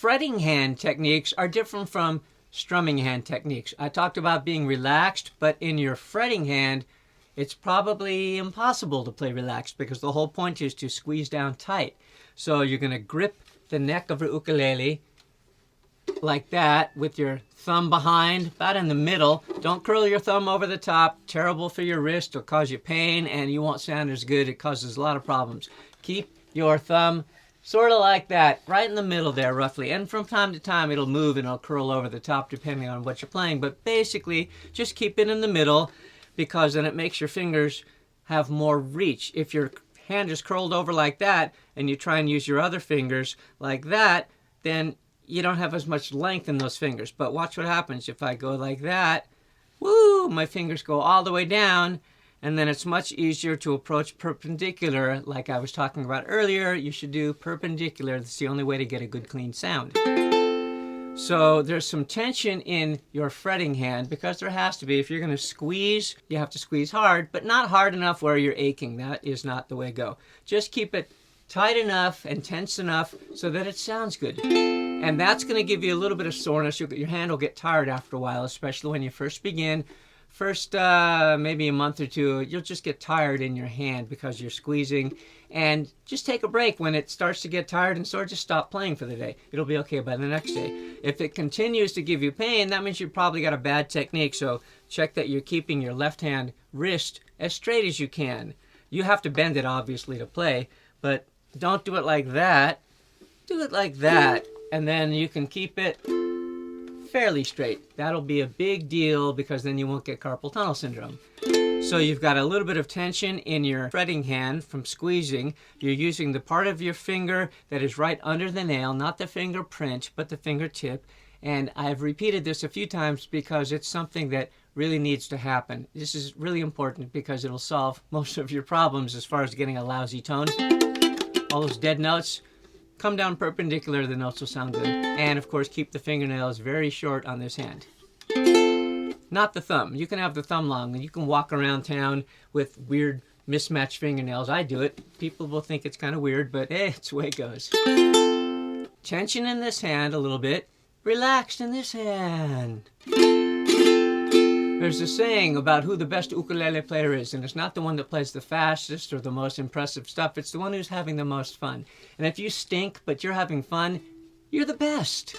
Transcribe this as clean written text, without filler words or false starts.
fretting hand techniques are different from strumming hand techniques. I talked about being relaxed, but in your fretting hand, it's probably impossible to play relaxed because the whole point is to squeeze down tight. So you're going to grip the neck of your ukulele like that with your thumb behind, about in the middle. Don't curl your thumb over the top. Terrible for your wrist. It'll cause you pain and you won't sound as good. It causes a lot of problems. Keep your thumb sort of like that, right in the middle there roughly. And from time to time it'll move and it'll curl over the top depending on what you're playing. But basically just keep it in the middle because then it makes your fingers have more reach. If your hand is curled over like that and you try and use your other fingers like that, then you don't have as much length in those fingers. But watch what happens if I go like that. Woo! My fingers go all the way down, and then it's much easier to approach perpendicular. Like I was talking about earlier, you should do perpendicular. That's the only way to get a good clean sound. So there's some tension in your fretting hand because there has to be. If you're going to squeeze, you have to squeeze hard, but not hard enough where you're aching. That is not the way to go. Just keep it tight enough and tense enough so that it sounds good. And that's going to give you a little bit of soreness. Your hand will get tired after a while, especially when you first begin. First, maybe a month or two, you'll just get tired in your hand because you're squeezing. And just take a break when it starts to get tired and sort of just stop playing for the day. It'll be okay by the next day. If it continues to give you pain, that means you've probably got a bad technique. So check that you're keeping your left hand wrist as straight as you can. You have to bend it, obviously, to play, but don't do it like that. Do it like that. And then you can keep it fairly straight. That'll be a big deal because then you won't get carpal tunnel syndrome. So you've got a little bit of tension in your fretting hand from squeezing. You're using the part of your finger that is right under the nail, not the fingerprint, but the fingertip. And I've repeated this a few times because it's something that really needs to happen. This is really important because it'll solve most of your problems as far as getting a lousy tone. All those dead notes, come down perpendicular, the notes will sound good. And of course, keep the fingernails very short on this hand. Not the thumb. You can have the thumb long and you can walk around town with weird mismatched fingernails. I do it. People will think it's kind of weird, but hey, it's the way it goes. Tension in this hand a little bit. Relaxed in this hand. There's a saying about who the best ukulele player is, and it's not the one that plays the fastest or the most impressive stuff. It's the one who's having the most fun. And if you stink, but you're having fun, you're the best.